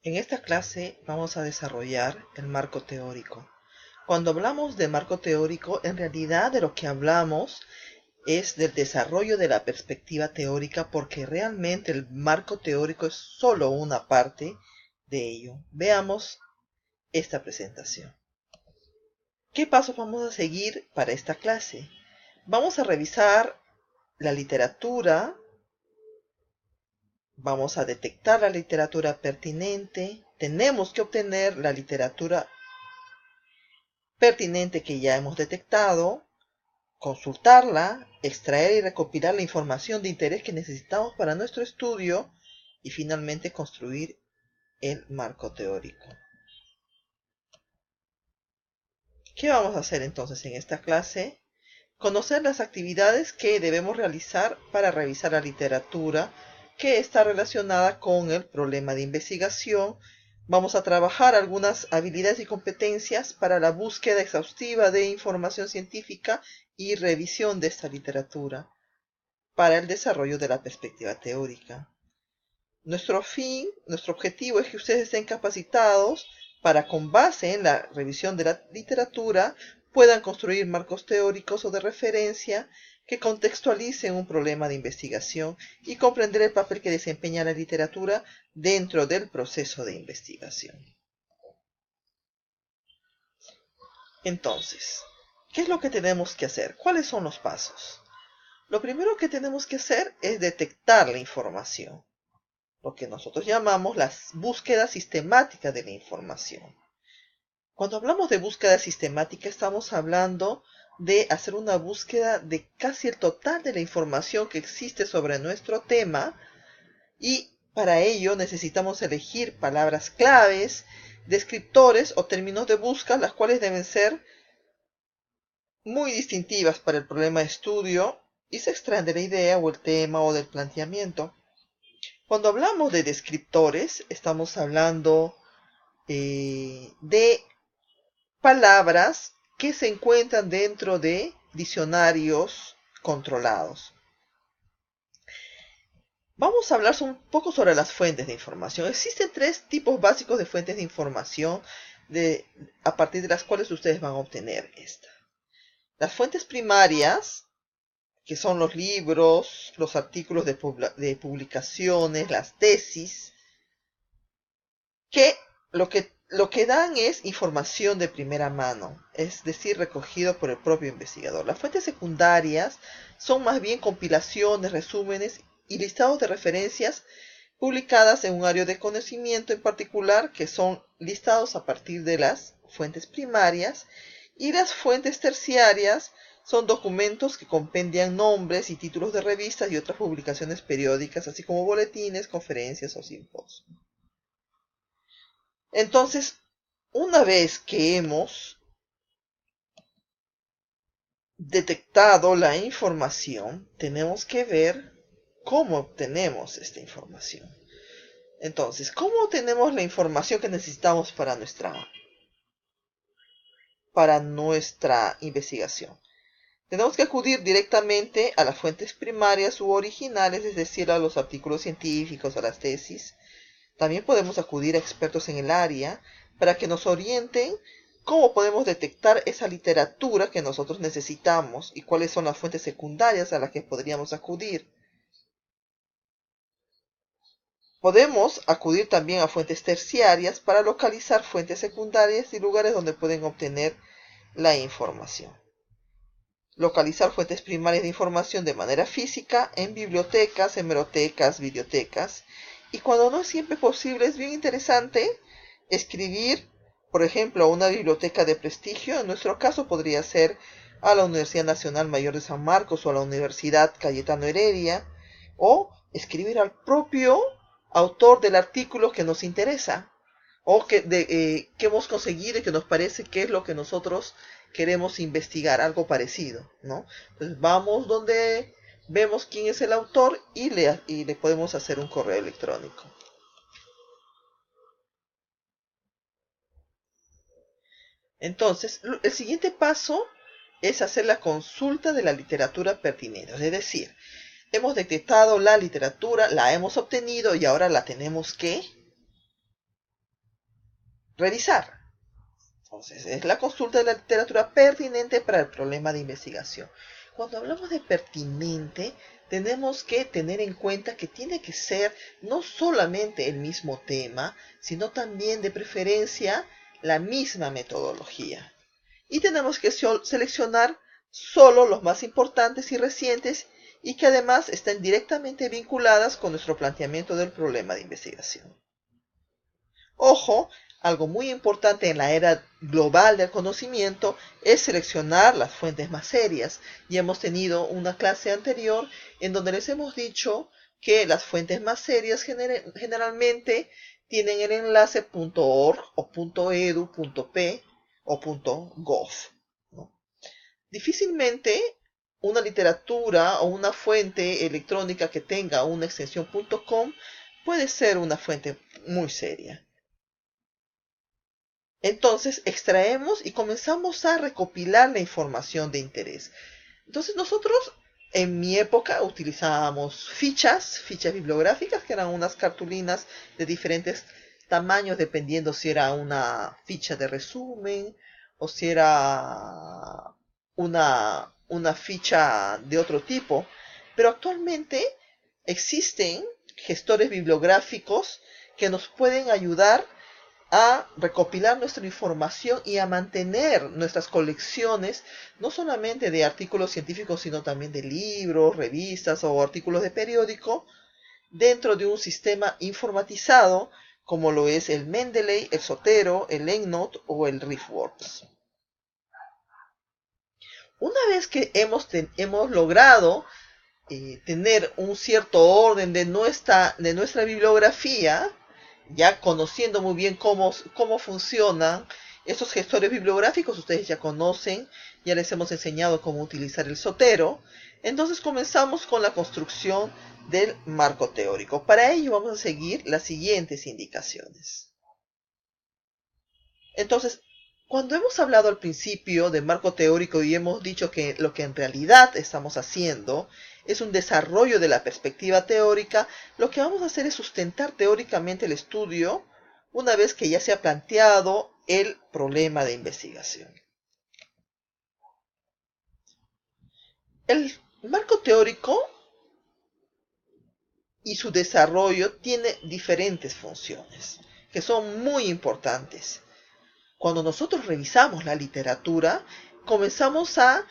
En esta clase vamos a desarrollar el marco teórico. Cuando hablamos de marco teórico, en realidad de lo que hablamos es del desarrollo de la perspectiva teórica, porque realmente el marco teórico es solo una parte de ello. Veamos esta presentación. ¿Qué pasos vamos a seguir para esta clase? Vamos a revisar la literatura. Vamos a detectar la literatura pertinente. Tenemos que obtener la literatura pertinente que ya hemos detectado, consultarla, extraer y recopilar la información de interés que necesitamos para nuestro estudio y finalmente construir el marco teórico. ¿Qué vamos a hacer entonces en esta clase? Conocer las actividades que debemos realizar para revisar la literatura que está relacionada con el problema de investigación. Vamos a trabajar algunas habilidades y competencias para la búsqueda exhaustiva de información científica y revisión de esta literatura para el desarrollo de la perspectiva teórica. Nuestro objetivo es que ustedes estén capacitados para, con base en la revisión de la literatura, puedan construir marcos teóricos o de referencia que contextualicen un problema de investigación y comprender el papel que desempeña la literatura dentro del proceso de investigación. Entonces, ¿qué es lo que tenemos que hacer? ¿Cuáles son los pasos? Lo primero que tenemos que hacer es detectar la información, lo que nosotros llamamos la búsqueda sistemática de la información. Cuando hablamos de búsqueda sistemática, estamos hablando de hacer una búsqueda de casi el total de la información que existe sobre nuestro tema, y para ello necesitamos elegir palabras claves, descriptores o términos de búsqueda, las cuales deben ser muy distintivas para el problema de estudio y se extraen de la idea o el tema o del planteamiento. Cuando hablamos de descriptores, estamos hablando de palabras que se encuentran dentro de diccionarios controlados. Vamos a hablar un poco sobre las fuentes de información. Existen tres tipos básicos de fuentes de información a partir de las cuales ustedes van a obtener esta. Las fuentes primarias, que son los libros, los artículos de publicaciones, las tesis, que lo que dan es información de primera mano, es decir, recogido por el propio investigador. Las fuentes secundarias son más bien compilaciones, resúmenes y listados de referencias publicadas en un área de conocimiento en particular, que son listados a partir de las fuentes primarias. Y las fuentes terciarias son documentos que compendian nombres y títulos de revistas y otras publicaciones periódicas, así como boletines, conferencias o simposios. Entonces, una vez que hemos detectado la información, tenemos que ver cómo obtenemos esta información. Entonces, ¿cómo obtenemos la información que necesitamos para nuestra investigación? Tenemos que acudir directamente a las fuentes primarias u originales, es decir, a los artículos científicos, a las tesis. También podemos acudir a expertos en el área para que nos orienten cómo podemos detectar esa literatura que nosotros necesitamos y cuáles son las fuentes secundarias a las que podríamos acudir. Podemos acudir también a fuentes terciarias para localizar fuentes secundarias y lugares donde pueden obtener la información. Localizar fuentes primarias de información de manera física en bibliotecas, hemerotecas, videotecas. Y cuando no es siempre posible, es bien interesante escribir, por ejemplo, a una biblioteca de prestigio. En nuestro caso podría ser a la Universidad Nacional Mayor de San Marcos o a la Universidad Cayetano Heredia, o escribir al propio autor del artículo que nos interesa o que hemos conseguido y que nos parece que es lo que nosotros queremos investigar, algo parecido, ¿no? Entonces vamos donde vemos quién es el autor y le podemos hacer un correo electrónico. Entonces, el siguiente paso es hacer la consulta de la literatura pertinente, es decir, hemos detectado la literatura, la hemos obtenido y ahora la tenemos que revisar. Entonces, es la consulta de la literatura pertinente para el problema de investigación. Cuando hablamos de pertinente, tenemos que tener en cuenta que tiene que ser no solamente el mismo tema, sino también de preferencia la misma metodología. Y tenemos que seleccionar solo los más importantes y recientes y que además estén directamente vinculadas con nuestro planteamiento del problema de investigación. Ojo, algo muy importante en la era global del conocimiento es seleccionar las fuentes más serias. Ya hemos tenido una clase anterior en donde les hemos dicho que las fuentes más serias generalmente tienen el enlace .org o .edu, .p o .gov, ¿no? Difícilmente una literatura o una fuente electrónica que tenga una extensión .com puede ser una fuente muy seria. Entonces extraemos y comenzamos a recopilar la información de interés. Entonces nosotros en mi época utilizábamos fichas bibliográficas, que eran unas cartulinas de diferentes tamaños, dependiendo si era una ficha de resumen o si era una ficha de otro tipo. Pero actualmente existen gestores bibliográficos que nos pueden ayudar a recopilar nuestra información y a mantener nuestras colecciones, no solamente de artículos científicos, sino también de libros, revistas o artículos de periódico, dentro de un sistema informatizado como lo es el Mendeley, el Zotero, el EndNote o el RiffWorks. Una vez que hemos logrado tener un cierto orden de nuestra bibliografía, ya conociendo muy bien cómo funcionan estos gestores bibliográficos, ustedes ya conocen, ya les hemos enseñado cómo utilizar el Zotero. Entonces comenzamos con la construcción del marco teórico. Para ello vamos a seguir las siguientes indicaciones. Entonces, cuando hemos hablado al principio de marco teórico y hemos dicho que lo que en realidad estamos haciendo es un desarrollo de la perspectiva teórica, lo que vamos a hacer es sustentar teóricamente el estudio una vez que ya se ha planteado el problema de investigación. El marco teórico y su desarrollo tiene diferentes funciones que son muy importantes. Cuando nosotros revisamos la literatura, comenzamos a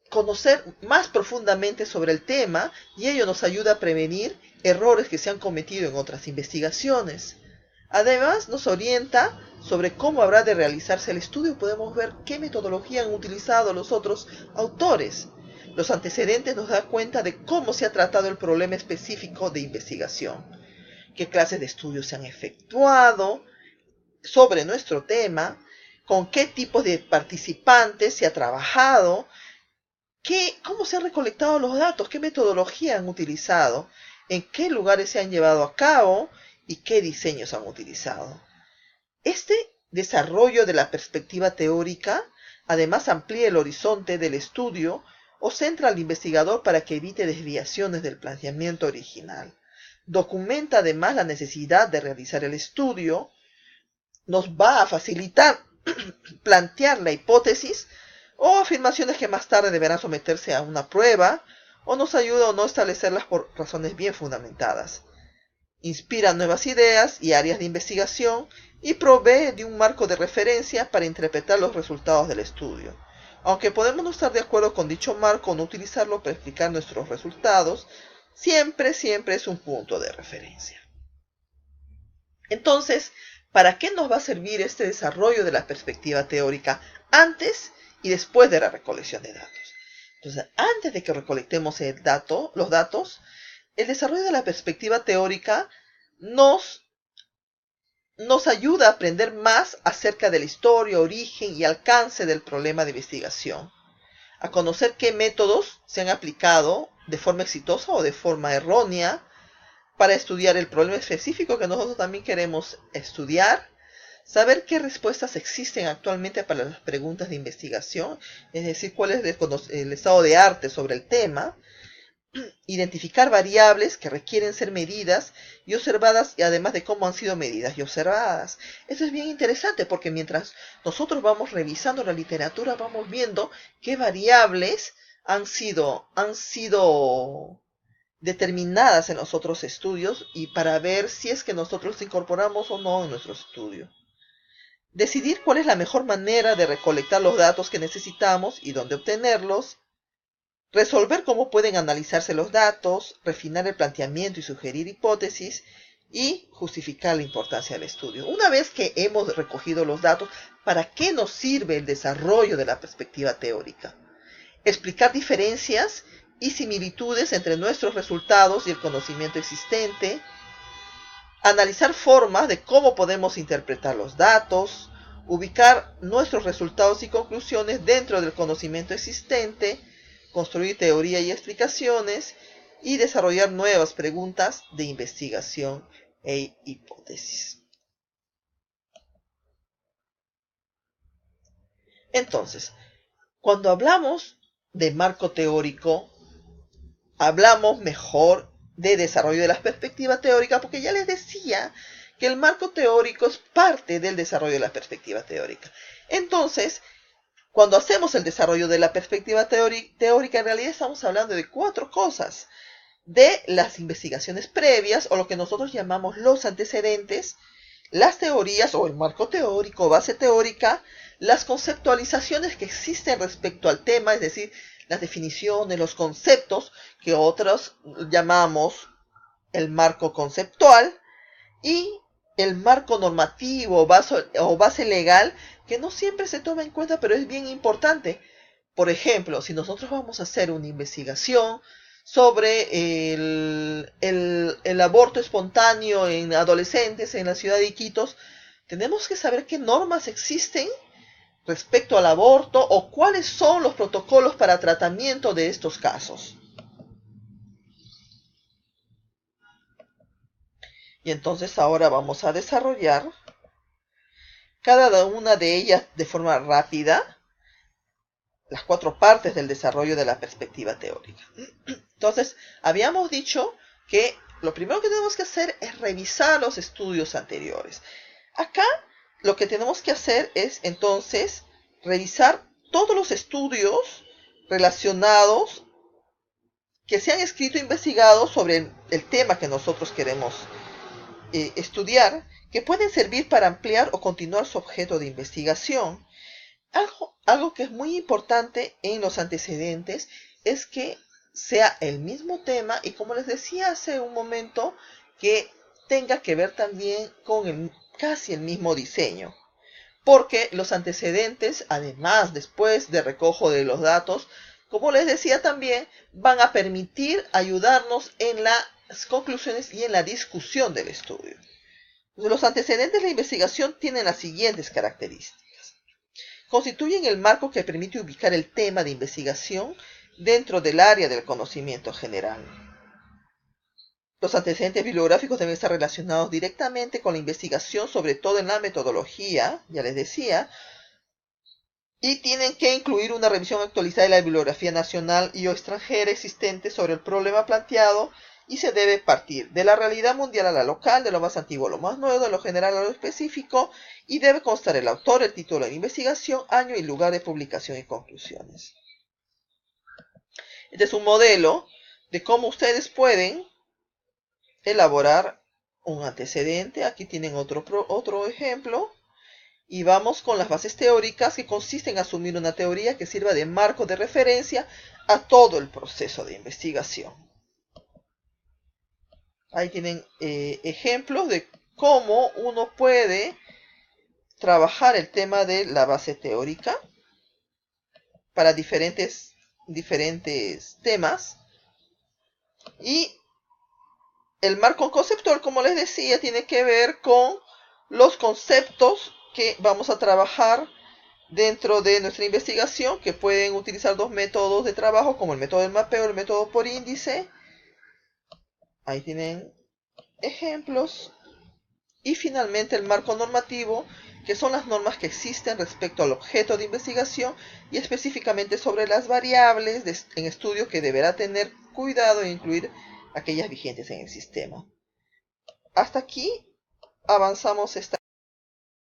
conocer más profundamente sobre el tema y ello nos ayuda a prevenir errores que se han cometido en otras investigaciones. Además, nos orienta sobre cómo habrá de realizarse el estudio. Podemos ver qué metodología han utilizado los otros autores. Los antecedentes nos dan cuenta de cómo se ha tratado el problema específico de investigación, qué clases de estudios se han efectuado sobre nuestro tema, con qué tipos de participantes se ha trabajado, cómo se han recolectado los datos, qué metodología han utilizado, en qué lugares se han llevado a cabo y qué diseños han utilizado. Este desarrollo de la perspectiva teórica además amplía el horizonte del estudio o centra al investigador para que evite desviaciones del planteamiento original. Documenta además la necesidad de realizar el estudio, nos va a facilitar plantear la hipótesis o afirmaciones que más tarde deberán someterse a una prueba, o nos ayuda o no a establecerlas por razones bien fundamentadas. Inspira nuevas ideas y áreas de investigación y provee de un marco de referencia para interpretar los resultados del estudio. Aunque podemos no estar de acuerdo con dicho marco o no utilizarlo para explicar nuestros resultados, siempre es un punto de referencia. Entonces, ¿para qué nos va a servir este desarrollo de la perspectiva teórica antes y después de la recolección de datos? Entonces, antes de que recolectemos los datos, el desarrollo de la perspectiva teórica nos ayuda a aprender más acerca de la historia, origen y alcance del problema de investigación, a conocer qué métodos se han aplicado de forma exitosa o de forma errónea para estudiar el problema específico que nosotros también queremos estudiar, saber qué respuestas existen actualmente para las preguntas de investigación, es decir, cuál es el estado de arte sobre el tema, identificar variables que requieren ser medidas y observadas, y además de cómo han sido medidas y observadas. Eso es bien interesante porque mientras nosotros vamos revisando la literatura, vamos viendo qué variables han sido determinadas en los otros estudios y para ver si es que nosotros incorporamos o no en nuestro estudio. Decidir cuál es la mejor manera de recolectar los datos que necesitamos y dónde obtenerlos. Resolver cómo pueden analizarse los datos, refinar el planteamiento y sugerir hipótesis y justificar la importancia del estudio. Una vez que hemos recogido los datos, ¿para qué nos sirve el desarrollo de la perspectiva teórica? Explicar diferencias y similitudes entre nuestros resultados y el conocimiento existente, analizar formas de cómo podemos interpretar los datos, ubicar nuestros resultados y conclusiones dentro del conocimiento existente, construir teoría y explicaciones y desarrollar nuevas preguntas de investigación e hipótesis. Entonces, cuando hablamos de marco teórico, hablamos mejor de desarrollo de las perspectivas teóricas, porque ya les decía que el marco teórico es parte del desarrollo de la perspectiva teórica. Entonces, cuando hacemos el desarrollo de la perspectiva teórica, en realidad estamos hablando de 4 cosas. De las investigaciones previas, o lo que nosotros llamamos los antecedentes, las teorías, o el marco teórico, base teórica, las conceptualizaciones que existen respecto al tema, es decir, las definiciones, los conceptos, que otros llamamos el marco conceptual, y el marco normativo o base legal, que no siempre se toma en cuenta, pero es bien importante. Por ejemplo, si nosotros vamos a hacer una investigación sobre el aborto espontáneo en adolescentes en la ciudad de Iquitos, tenemos que saber qué normas existen respecto al aborto o cuáles son los protocolos para tratamiento de estos casos. Y entonces ahora vamos a desarrollar cada una de ellas de forma rápida, las 4 partes del desarrollo de la perspectiva teórica. Entonces, habíamos dicho que lo primero que tenemos que hacer es revisar los estudios anteriores. Acá lo que tenemos que hacer es entonces revisar todos los estudios relacionados que se han escrito e investigado sobre el tema que nosotros queremos estudiar, que pueden servir para ampliar o continuar su objeto de investigación. Algo que es muy importante en los antecedentes es que sea el mismo tema y, como les decía hace un momento, que tenga que ver también con casi el mismo diseño. Porque los antecedentes, además, después de recojo de los datos, como les decía también, van a permitir ayudarnos en las conclusiones y en la discusión del estudio. Los antecedentes de la investigación tienen las siguientes características. Constituyen el marco que permite ubicar el tema de investigación dentro del área del conocimiento general. Los antecedentes bibliográficos deben estar relacionados directamente con la investigación, sobre todo en la metodología, ya les decía, y tienen que incluir una revisión actualizada de la bibliografía nacional y o extranjera existente sobre el problema planteado, y se debe partir de la realidad mundial a la local, de lo más antiguo a lo más nuevo, de lo general a lo específico, y debe constar el autor, el título de investigación, año y lugar de publicación y conclusiones. Este es un modelo de cómo ustedes pueden elaborar un antecedente. Aquí tienen otro ejemplo. Y vamos con las bases teóricas, que consisten en asumir una teoría que sirva de marco de referencia a todo el proceso de investigación. Ahí tienen ejemplos de cómo uno puede trabajar el tema de la base teórica para diferentes temas. Y el marco conceptual, como les decía, tiene que ver con los conceptos que vamos a trabajar dentro de nuestra investigación, que pueden utilizar 2 métodos de trabajo, como el método del mapeo, el método por índice. Ahí tienen ejemplos. Y finalmente el marco normativo, que son las normas que existen respecto al objeto de investigación y específicamente sobre las variables en estudio que deberá tener cuidado e incluir aquellas vigentes en el sistema. Hasta aquí avanzamos esta